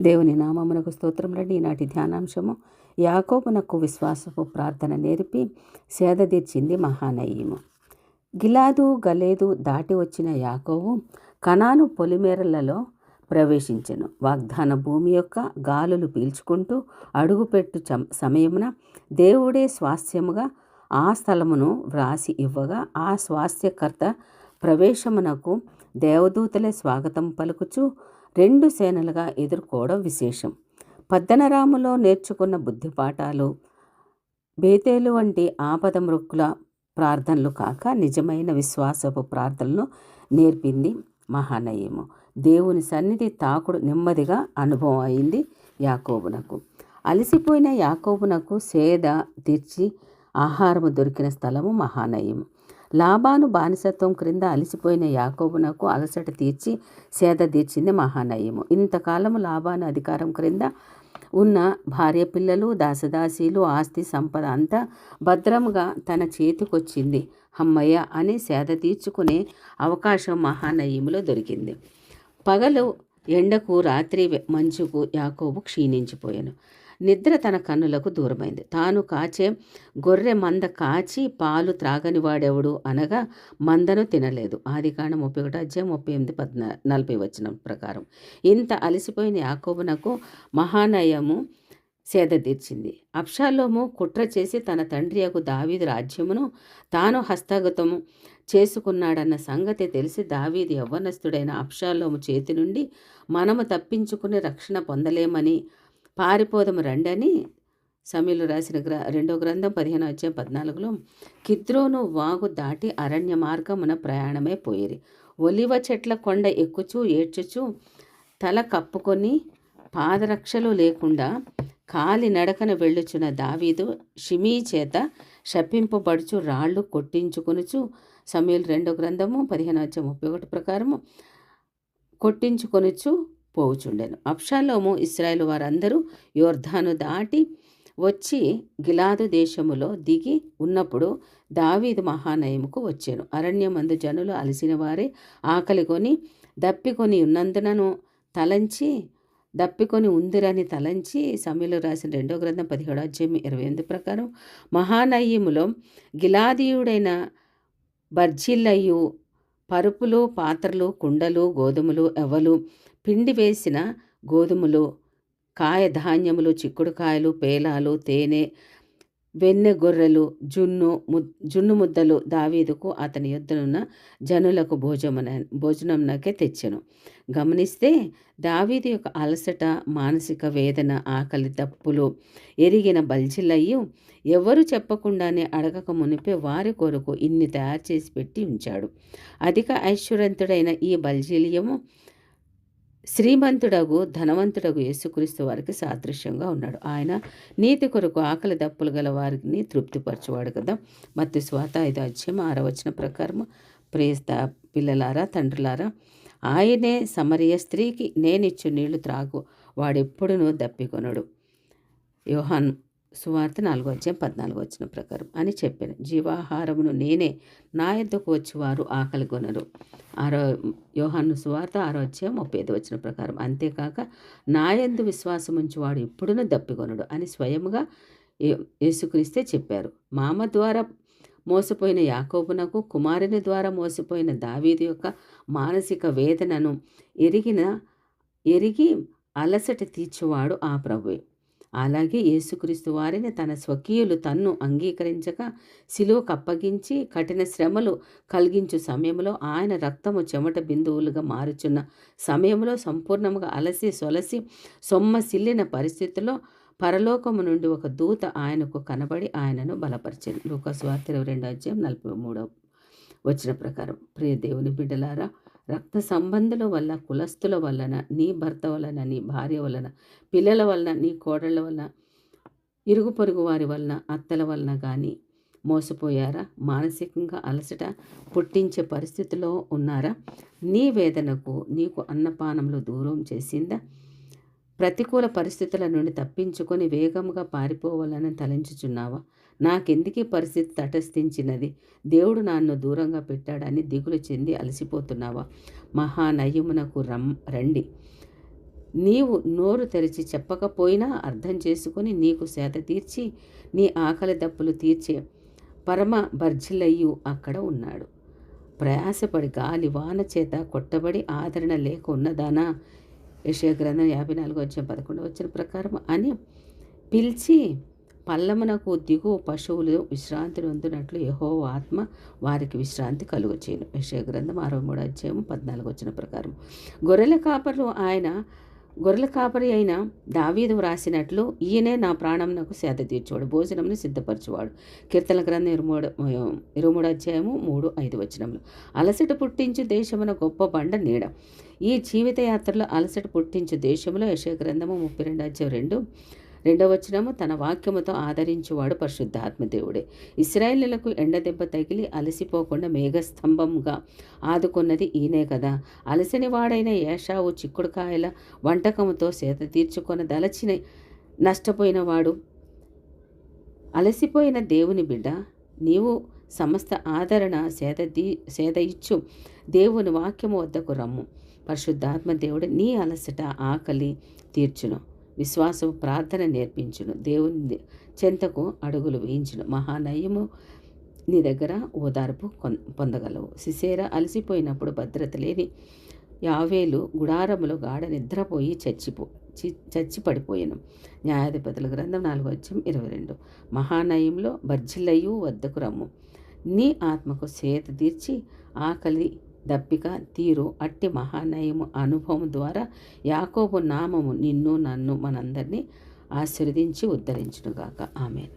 దేవుని నామమునకు స్తోత్రములండి. ఈనాటి ధ్యానాంశము యాకోబునకు విశ్వాసపు ప్రార్థన నేర్పి సేదతీర్చింది మహానయీము. గిలాదు గలేదు దాటి వచ్చిన యాకోబు కనాను పొలిమేరలలో ప్రవేశించెను. వాగ్దాన భూమి యొక్క గాలులు పీల్చుకుంటూ అడుగుపెట్టు సమయమున దేవుడే స్వాస్థ్యముగా ఆ స్థలమును వ్రాసి ఇవ్వగా ఆ స్వాస్థ్యకర్త ప్రవేశమునకు దేవదూతలే స్వాగతం పలుకుచు 2 సేనలుగా ఎదుర్కోవడం విశేషం. పద్దనరాములో నేర్చుకున్న బుద్ధిపాఠాలు బేతేలు వంటి ఆపద మృక్కుల ప్రార్థనలు కాక నిజమైన విశ్వాసపు ప్రార్థనలు నేర్పింది మహానయము. దేవుని సన్నిధి తాకుడు నెమ్మదిగా అనుభవం అయింది యాకోబునకు. అలసిపోయిన యాకోబునకు సేద తీర్చి ఆహారము దొరికిన స్థలము మహానయము. లాబాను బానిసత్వం క్రింద అలసిపోయిన యాకోబునకు అలసట తీర్చి సేద తీర్చింది మహానయము. ఇంతకాలము లాబాను అధికారం క్రింద ఉన్న భార్య పిల్లలు దాసదాసీలు ఆస్తి సంపద అంతా భద్రముగా తన చేతికొచ్చింది. హమ్మయ్య అని సేద తీర్చుకునే అవకాశం మహానయములో దొరికింది. పగలు ఎండకు రాత్రి మంచుకు యాకోబు క్షీణించిపోయాను. నిద్ర తన కన్నులకు దూరమైంది. తాను కాచే గొర్రె మంద కాచి పాలు త్రాగని వాడెవడు అనగా మందను తినలేదు. ఆదికాండం 31:38-40 ప్రకారం. ఇంత అలసిపోయిన యాకోబునకు మహానయము సేద తీర్చింది. అబ్షాలోము కుట్ర చేసి తన తండ్రి యొక్క దావీదు రాజ్యమును తాను హస్తగతము చేసుకున్నాడన్న సంగతి తెలిసి దావీదు యవ్వనస్తుడైన అబ్షాలోము చేతి నుండి మనము తప్పించుకుని రక్షణ పొందలేమని పారిపోదము రండని సమూయేలు రాసిన 2వ గ్రంథం 15:14 కిద్రోను వాగు దాటి అరణ్య మార్గమున ప్రయాణమే పోయిరి. ఒలివ చెట్ల కొండ ఎక్కుచూ ఏడ్చుచూ తల కప్పుకొని పాదరక్షలు లేకుండా కాలి నడకన వెళ్ళుచున్న దావీదు షిమీ చేత శపింపబడుచు రాళ్ళు కొట్టించుకొనుచు సమూయేలు 2వ గ్రంథము 15:31 ప్రకారము కొట్టించుకొనుచు పోవుచుండెను. అబ్షాలోము ఇశ్రాయేలు వారందరూ యోర్దాను దాటి వచ్చి గిలాదు దేశములో దిగి ఉన్నప్పుడు దావీదు మహానయముకు వచ్చాను. అరణ్యమందు జనులు అలసిన వారే ఆకలికొని దప్పికొని ఉన్నందునను దప్పికొని ఉందిరని తలంచి సమూయేలు రాసిన 2వ గ్రంథం 17:28 ప్రకారం మహానయీములో గిలాదీయుడైన బర్జిల్లయు పరుపులు పాత్రలు కుండలు గోధుమలు ఎవలు పిండి వేసిన గోధుమలు కాయ ధాన్యములు చిక్కుడుకాయలు పేలాలు తేనె వెన్నె గొర్రెలు జున్ను ముద్దలు దావీదుకు అతని యొద్దనున్న జనులకు భోజనంనకే తెచ్చెను. గమనిస్తే దావీదు యొక్క అలసట మానసిక వేదన ఆకలి దప్పులు ఎరిగిన బర్జిల్లయి ఎవరు చెప్పకుండానే అడగక మునిపే వారి కొరకు ఇన్ని తయారు చేసి పెట్టి ఉంచాడు. అధిక ఐశ్వర్యంతుడైన ఈ బర్జిల్లయము శ్రీమంతుడగు ధనవంతుడగు యేసుక్రీస్తు వారికి సాదృశ్యంగా ఉన్నాడు. ఆయన నీతి కొరకు ఆకలి దప్పులు గల వారిని తృప్తిపరచువాడు కదా. మత్తయి సువార్త 5:6 ప్రకారము ప్రేస్త పిల్లలారా తండ్రులారా ఆయనే సమరయ స్త్రీకి నేనిచ్చు నీళ్లు త్రాగు వాడెప్పుడునూ దప్పికొనడు. యోహాను సువార్త 4:14 ప్రకారం అని చెప్పాను. జీవాహారమును నేనే, నా యొద్దకు వచ్చి వారు ఆకలి కొనరు. యోహాను సువార్త 6:35 ప్రకారం. అంతేకాక నా యందు విశ్వాసముంచి వాడు ఎప్పుడునూ దప్పికొనడు అని స్వయముగా యేసుక్రీస్తే చెప్పారు. మామ ద్వారా మోసపోయిన యాకోబునకు కుమారుని ద్వారా మోసపోయిన దావీదు యొక్క మానసిక వేదనను ఎరిగి అలసట తీర్చువాడు ఆ ప్రభువే. అలాగే యేసుక్రీస్తు వారిని తన స్వకీయులు తన్ను అంగీకరించక సిలువకు అప్పగించి కఠిన శ్రమలు కలిగించు సమయంలో ఆయన రక్తము చెమట బిందువులుగా మారుచున్న సమయంలో సంపూర్ణముగా అలసి సొలసి సొమ్మసిల్లిన పరిస్థితుల్లో పరలోకము నుండి ఒక దూత ఆయనకు కనబడి ఆయనను బలపరిచింది. లూకాసు వార్త 22:43 ప్రకారం. ప్రియ దేవుని బిడ్డలారా, రక్త సంబంధుల వల్ల, కులస్తుల వలన, నీ భర్త వలన, నీ భార్య వలన, పిల్లల వలన, నీ కోడళ్ళ వలన, ఇరుగు పొరుగు వారి వలన, అత్తల వలన కానీ మోసపోయారా? మానసికంగా అలసట పుట్టించే పరిస్థితిలో ఉన్నారా? నీ వేదనకు నీకు అన్నపానములు దూరం చేసిందా? ప్రతికూల పరిస్థితుల నుండి తప్పించుకొని వేగంగా పారిపోవాలని తలంచుచున్నావా? నాకెందుకీ పరిస్థితి తటస్థించినది, దేవుడు నన్ను దూరంగా పెట్టాడని దిగులు చెంది అలసిపోతున్నావా? మహానయమునకు రండి. నీవు నోరు తెరిచి చెప్పకపోయినా అర్థం చేసుకొని నీకు సేద తీర్చి నీ ఆకలి దప్పులు తీర్చే పరమ బర్జిల్లయ్యు అక్కడ ఉన్నాడు. ప్రయాసపడి గాలి వాన చేత కొట్టబడి ఆదరణ లేక ఉన్నదానా, యెషయా గ్రంథం 54:11 ప్రకారం అని పిలిచి పల్లమునకు దిగు పశువులు విశ్రాంతి నొందినట్లు యెహోవా ఆత్మ వారికి విశ్రాంతి కలుగచేయును. యెషయా గ్రంథం 63:14 ప్రకారం గొర్రెల కాపరి అయిన దావీదు వ్రాసినట్లు ఈయనే నా ప్రాణంనకు సేద తీర్చువాడు, భోజనంను సిద్ధపరచువాడు. కీర్తన గ్రంథం 23:3-5 అలసట పుట్టించు దేశమున గొప్ప బండ నీడ. ఈ జీవితయాత్రలో అలసట పుట్టించు దేశంలో యెషయా గ్రంథము 32:2 తన వాక్యముతో ఆదరించువాడు పరిశుద్ధాత్మ దేవుడే. ఇశ్రాయేలులకు ఎండదెబ్బ తగిలి అలసిపోకుండా మేఘస్తంభంగా ఆదుకున్నది ఈయనే కదా. అలసిని వాడైన ఏషావు చిక్కుడుకాయల వంటకముతో సేద తీర్చుకొని దలచిన నష్టపోయినవాడు. అలసిపోయిన దేవుని బిడ్డ, నీవు సమస్త ఆదరణ సేద ఇచ్చు దేవుని వాక్యము వద్దకు రమ్ము. పరిశుద్ధాత్మ దేవుడు నీ అలసట ఆకలి తీర్చును, విశ్వాసము ప్రార్థన నేర్పించును, దేవుని చెంతకు అడుగులు వేయించును. మహానయ్యము నీ దగ్గర ఓదార్పు పొందగలవు. సిసేరా అలసిపోయినప్పుడు భద్రత లేని యావేలు గుడారములో గాఢ నిద్రపోయి చచ్చి పడిపోయాను. న్యాయాధిపతుల గ్రంథం 4:22 మహానయంలో బర్జిల్లయ్యు వద్దకు రమ్ము. నీ ఆత్మకు సేద తీర్చి ఆకలి దప్పిక తీరు. అట్టి మహానయము అనుభవం ద్వారా యాకోబు నామము నిన్ను నన్ను మనందరినీ ఆశీర్వదించి ఉద్ధరించునుగాక. ఆమేన్.